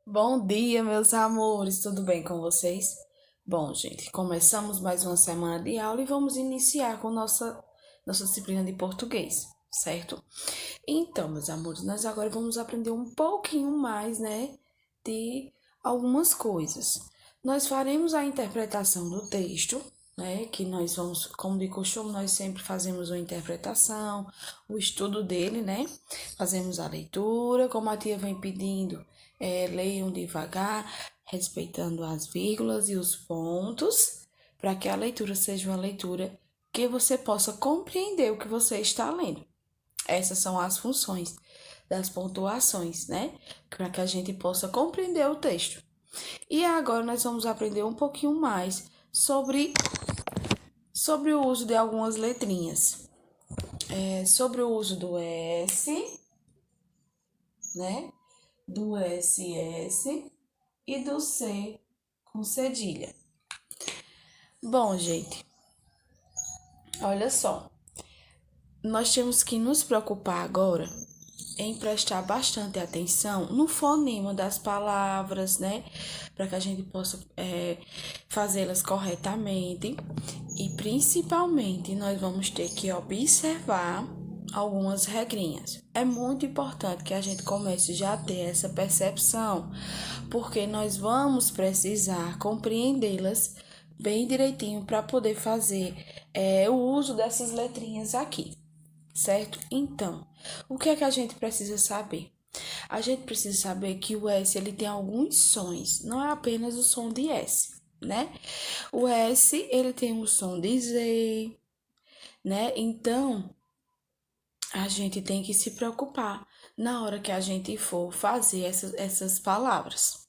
Bom dia, meus amores, tudo bem com vocês? Bom, gente, começamos mais uma semana de aula e vamos iniciar com nossa disciplina de português, certo? Então, meus amores, nós agora vamos aprender um pouquinho mais, né, de algumas coisas. Nós faremos a interpretação do texto, né, que nós vamos, como de costume, nós sempre fazemos uma interpretação, o estudo dele, né? Fazemos a leitura, como a tia vem pedindo, leiam devagar, respeitando as vírgulas e os pontos, para que a leitura seja uma leitura que você possa compreender o que você está lendo. Essas são as funções das pontuações, né? Para que a gente possa compreender o texto. E agora nós vamos aprender um pouquinho mais sobre o uso de algumas letrinhas. Sobre o uso do S, né? Do SS e do C com cedilha. Bom, gente, olha só. Nós temos que nos preocupar agora em prestar bastante atenção no fonema das palavras, né? Para que a gente possa fazê-las corretamente. E principalmente nós vamos ter que observar algumas regrinhas. É muito importante que a gente comece já a ter essa percepção, porque nós vamos precisar compreendê-las bem direitinho para poder fazer o uso dessas letrinhas aqui, certo? Então, o que é que a gente precisa saber? A gente precisa saber que o S ele tem alguns sons, não é apenas o som de S, né? O S ele tem o som de Z, né? Então, a gente tem que se preocupar na hora que a gente for fazer essas palavras.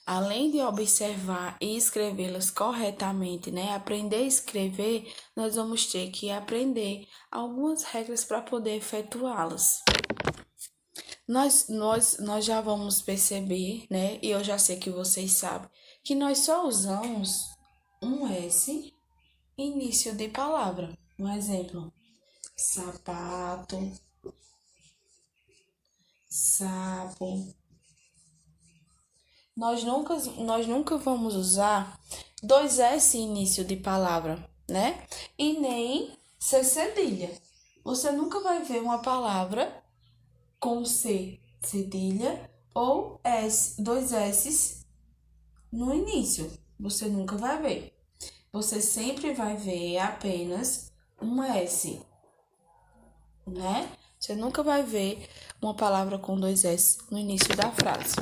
Além de observar e escrevê-las corretamente, né? Aprender a escrever, nós vamos ter que aprender algumas regras para poder efetuá-las. Nós já vamos perceber, né? E eu já sei que vocês sabem, que nós só usamos um S início de palavra. Um exemplo: sapato, sapo. Nós nunca vamos usar dois S início de palavra, né? E nem C cedilha. Você nunca vai ver uma palavra com C cedilha ou S, dois S's no início. Você nunca vai ver. Você sempre vai ver apenas um S, né? Você nunca vai ver uma palavra com dois S no início da frase.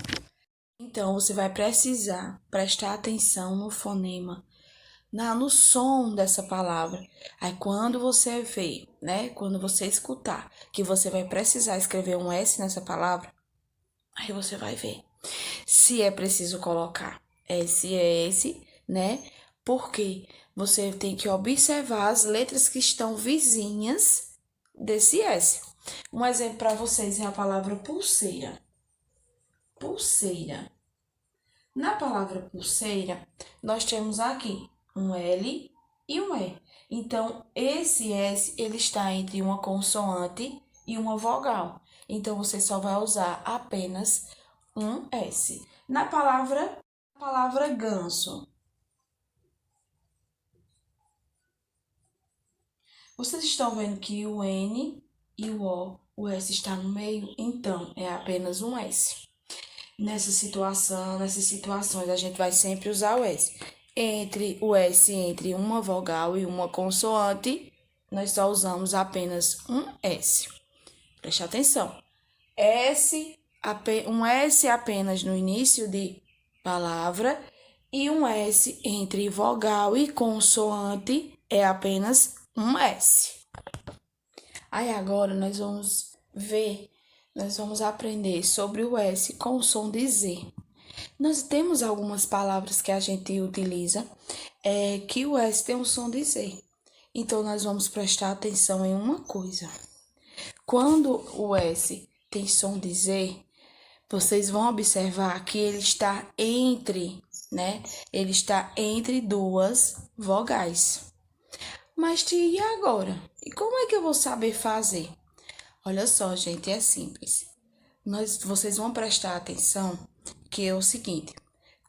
Então, você vai precisar prestar atenção no fonema, no som dessa palavra. Aí, quando você vê, né? Quando você escutar que você vai precisar escrever um S nessa palavra, aí você vai ver se é preciso colocar SS, né? Porque você tem que observar as letras que estão vizinhas desse S. Um exemplo para vocês é a palavra pulseira. Pulseira. Na palavra pulseira, nós temos aqui um L e um E. Então, esse S ele está entre uma consoante e uma vogal. Então, você só vai usar apenas um S. Na palavra ganso, vocês estão vendo que o N e o S está no meio? Então, é apenas um S. Nessas situações, a gente vai sempre usar o S. Entre uma vogal e uma consoante, nós só usamos apenas um S. Preste atenção. Um S apenas no início de palavra e um S entre vogal e consoante é apenas um S. Aí agora nós vamos aprender sobre o S com o som de Z. Nós temos algumas palavras que a gente utiliza que o S tem um som de Z. Então, nós vamos prestar atenção em uma coisa. Quando o S tem som de Z, vocês vão observar que ele está entre, né? Ele está entre duas vogais. Mas e agora? E como é que eu vou saber fazer? Olha só, gente, é simples. Vocês vão prestar atenção que é o seguinte: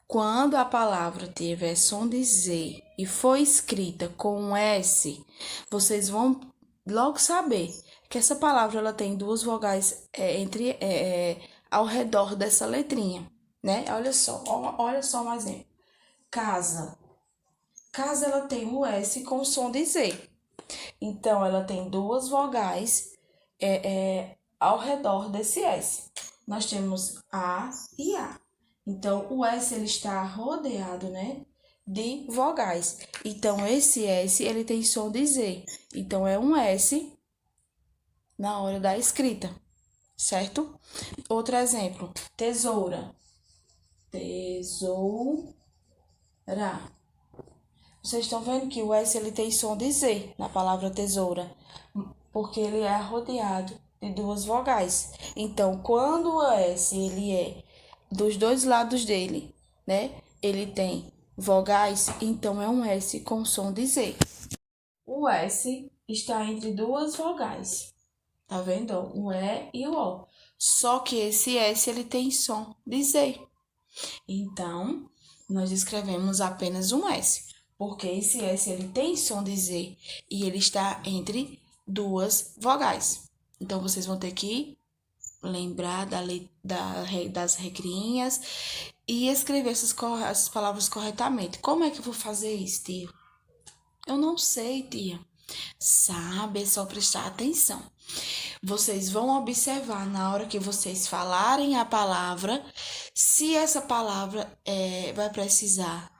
quando a palavra tiver som de Z e for escrita com um S, vocês vão logo saber que essa palavra ela tem duas vogais ao redor dessa letrinha, né? Olha só um exemplo. Casa. Casa ela tem um S com som de Z. Então, ela tem duas vogais ao redor desse S. Nós temos A e A. Então, o S ele está rodeado, né, de vogais. Então, esse S ele tem som de Z. Então, é um S na hora da escrita, certo? Outro exemplo, tesoura. Tesoura. Vocês estão vendo que o S ele tem som de Z na palavra tesoura, porque ele é rodeado de duas vogais. Então, quando o S ele é dos dois lados dele, né? Ele tem vogais, então é um S com som de Z. O S está entre duas vogais. Tá vendo? O E e o O. Só que esse S ele tem som de Z. Então, nós escrevemos apenas um S, porque esse S ele tem som de Z e ele está entre duas vogais. Então, vocês vão ter que lembrar das regrinhas e escrever essas palavras corretamente. Como é que eu vou fazer isso, tia? Eu não sei, tia. Sabe, é só prestar atenção. Vocês vão observar na hora que vocês falarem a palavra, se essa palavra vai precisar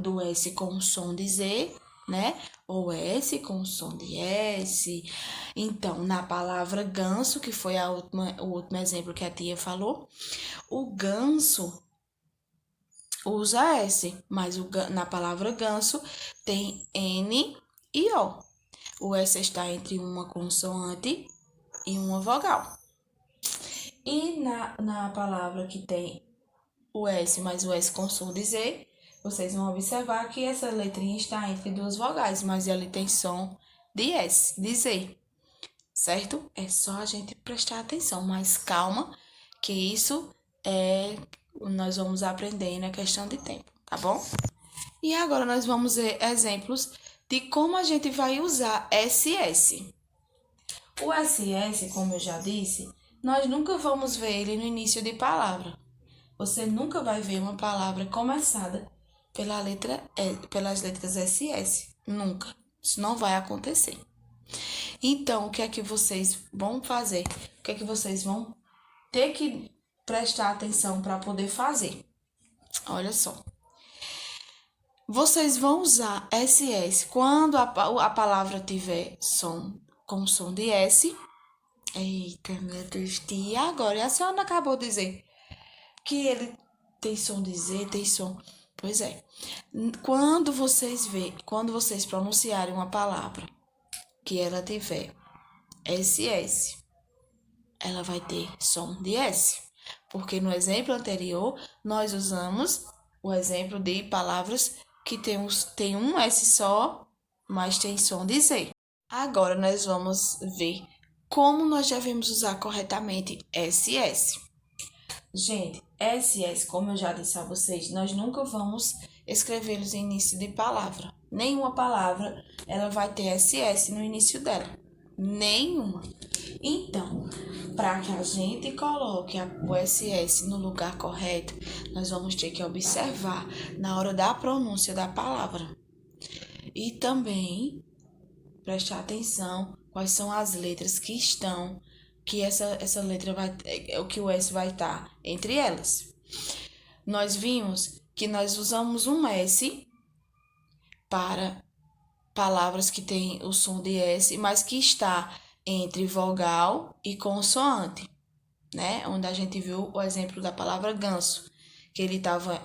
do S com som de Z, né? Ou S com som de S. Então, na palavra ganso, que foi o último exemplo que a tia falou, o ganso usa S, mas na palavra ganso tem N e O. O S está entre uma consoante e uma vogal. E na palavra que tem o S mais o S com som de Z, vocês vão observar que essa letrinha está entre duas vogais, mas ela tem som de S, de Z, certo? É só a gente prestar atenção, mas calma, que isso nós vamos aprender na questão de tempo, tá bom? E agora nós vamos ver exemplos de como a gente vai usar SS. O SS, como eu já disse, nós nunca vamos ver ele no início de palavra. Você nunca vai ver uma palavra começada pelas letras SS. Nunca. Isso não vai acontecer. Então, o que é que vocês vão fazer? O que é que vocês vão ter que prestar atenção para poder fazer? Olha só. Vocês vão usar SS quando a palavra tiver som com som de S. Eita, meu Deus, tia, agora a senhora acabou de dizer que ele tem som de Z, tem som. Pois é. Quando vocês pronunciarem uma palavra que ela tiver SS, ela vai ter som de S. Porque no exemplo anterior, nós usamos o exemplo de palavras que tem um S só, mas tem som de Z. Agora nós vamos ver como nós devemos usar corretamente SS. Gente, SS, como eu já disse a vocês, nós nunca vamos escrevê-los em início de palavra. Nenhuma palavra ela vai ter SS no início dela. Nenhuma. Então, para que a gente coloque o SS no lugar correto, nós vamos ter que observar na hora da pronúncia da palavra. E também prestar atenção quais são as letras que estão, que essa letra que o S vai estar entre elas. Nós vimos que nós usamos um S para palavras que têm o som de S, mas que está entre vogal e consoante, né? Onde a gente viu o exemplo da palavra ganso, que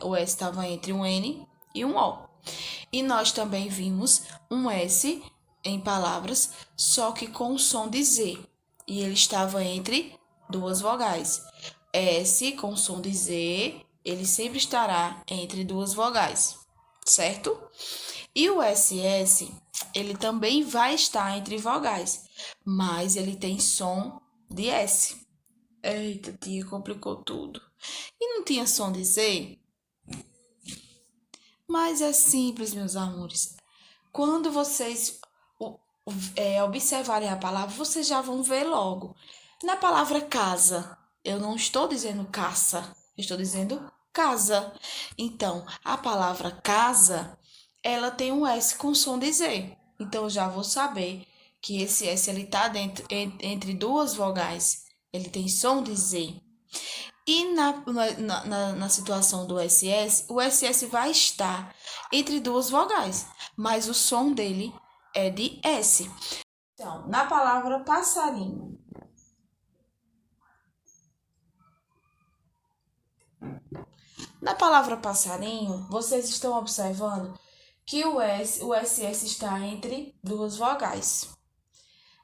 o S estava entre um N e um O. E nós também vimos um S em palavras, só que com som de Z, e ele estava entre duas vogais. S com som de Z, ele sempre estará entre duas vogais, certo? E o SS, ele também vai estar entre vogais, mas ele tem som de S. Eita, tia, complicou tudo. E não tinha som de Z? Mas é simples, meus amores. Quando vocês observarem a palavra, vocês já vão ver logo. Na palavra casa, eu não estou dizendo caça, estou dizendo casa. Então, a palavra casa, ela tem um S com som de Z. Então, eu já vou saber que esse S ele está entre duas vogais. Ele tem som de Z. E na situação do SS, o SS vai estar entre duas vogais, mas o som dele é de S. Então, na palavra passarinho. Na palavra passarinho, vocês estão observando que o SS está entre duas vogais,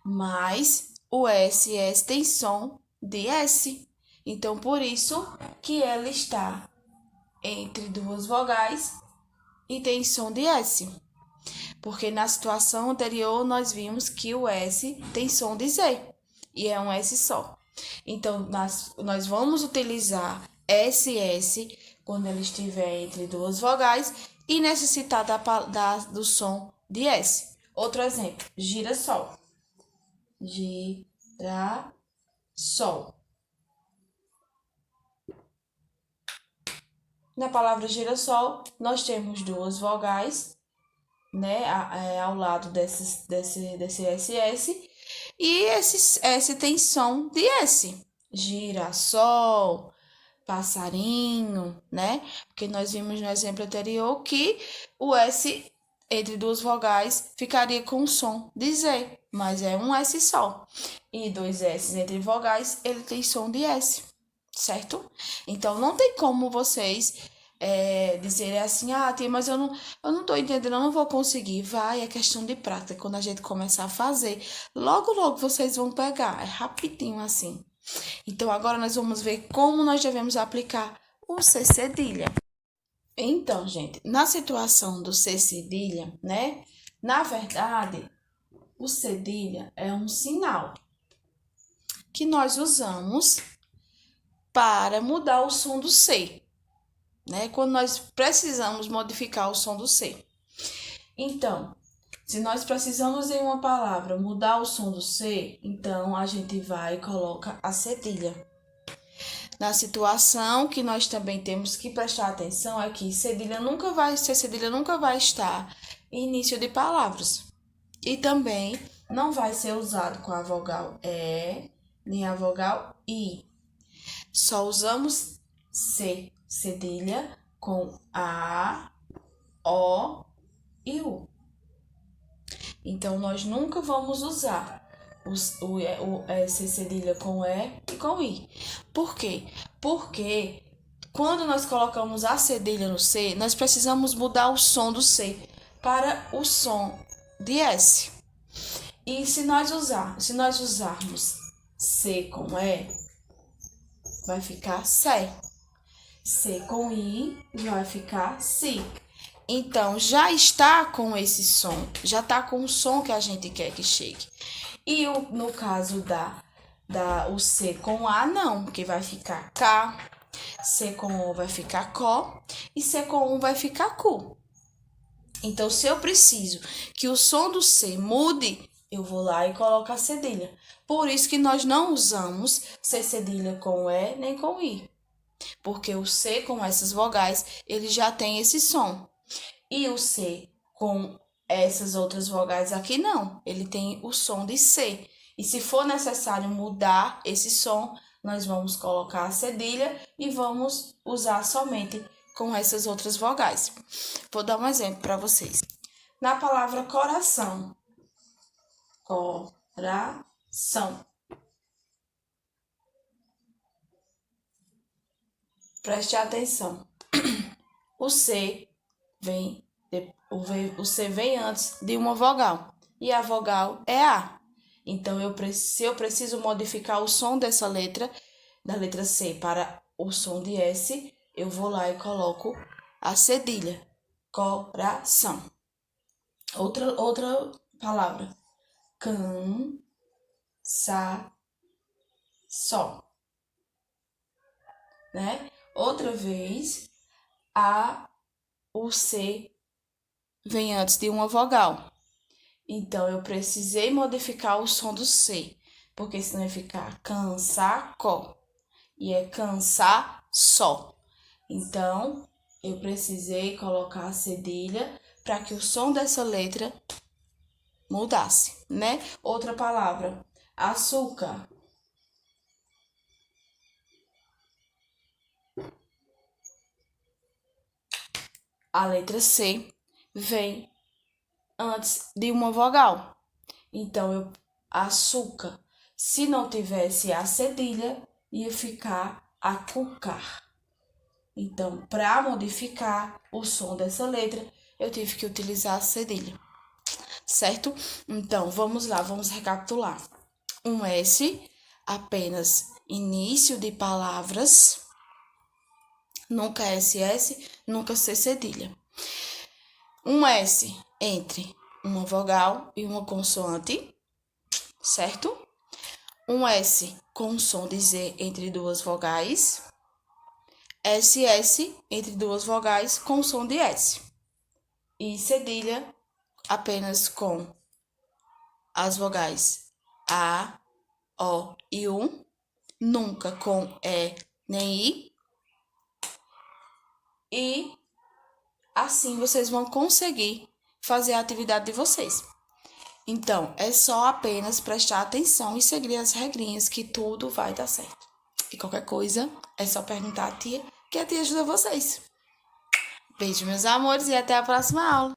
mas o SS tem som de S. Então, por isso que ela está entre duas vogais e tem som de S. Porque na situação anterior nós vimos que o S tem som de Z e é um S só. Então, nós vamos utilizar SS quando ele estiver entre duas vogais e necessitar do som de S. Outro exemplo, girassol. Girassol. Na palavra girassol, nós temos duas vogais, né, ao lado desse SS, e esse S tem som de S. Girassol, passarinho, né? Porque nós vimos no exemplo anterior que o S entre duas vogais ficaria com o som de Z, mas é um S só. E dois S entre vogais, ele tem som de S, certo? Então, não tem como vocês dizer assim, tia, mas eu não tô entendendo, eu não vou conseguir. Vai, é questão de prática. Quando a gente começar a fazer, logo vocês vão pegar. É rapidinho assim. Então, agora nós vamos ver como nós devemos aplicar o C cedilha. Então, gente, na situação do C cedilha, né? Na verdade, o cedilha é um sinal que nós usamos para mudar o som do C, né? Quando nós precisamos modificar o som do C. Então, se nós precisamos em uma palavra mudar o som do C, então a gente vai e coloca a cedilha. Na situação que nós também temos que prestar atenção é que cedilha nunca vai estar em início de palavras. E também não vai ser usado com a vogal E nem a vogal I. Só usamos C, cedilha, com A, O e U. Então, nós nunca vamos usar o C cedilha com E e com I. Por quê? Porque quando nós colocamos a cedilha no C, nós precisamos mudar o som do C para o som de S. E se nós usarmos C com E, vai ficar C. C com I vai ficar Si. Então, já está com esse som, já está com o som que a gente quer que chegue. E no caso o C com A, não, porque vai ficar K, C com O vai ficar CO e C com U vai ficar CU. Então, se eu preciso que o som do C mude, eu vou lá e coloco a cedilha. Por isso que nós não usamos C cedilha com E nem com I. Porque o C com essas vogais, ele já tem esse som. E o C com essas outras vogais aqui, não. Ele tem o som de C. E se for necessário mudar esse som, nós vamos colocar a cedilha e vamos usar somente com essas outras vogais. Vou dar um exemplo para vocês. Na palavra coração. Coração. Preste atenção. O C vem antes de uma vogal. E a vogal é A. Então, se eu preciso modificar o som dessa letra, da letra C para o som de S, eu vou lá e coloco a cedilha. Coração. Outra palavra. Cansaço. né? Outra vez, o C vem antes de uma vogal. Então, eu precisei modificar o som do C, porque senão ia ficar cansa-có, e é cansa-só. Então, eu precisei colocar a cedilha para que o som dessa letra mudasse, né? Outra palavra, açúcar. A letra C vem antes de uma vogal. Então, açúcar. Se não tivesse a cedilha, ia ficar acucar. Então, para modificar o som dessa letra, eu tive que utilizar a cedilha, certo? Então, vamos lá, vamos recapitular. Um S, apenas início de palavras, nunca SS, nunca C cedilha. Um S entre uma vogal e uma consoante, certo? Um S com som de Z entre duas vogais. SS entre duas vogais com som de S. E cedilha apenas com as vogais A, O e U, nunca com E nem I. E assim vocês vão conseguir fazer a atividade de vocês. Então, é só apenas prestar atenção e seguir as regrinhas que tudo vai dar certo. E qualquer coisa, é só perguntar à tia, que a tia ajuda vocês. Beijo, meus amores, e até a próxima aula.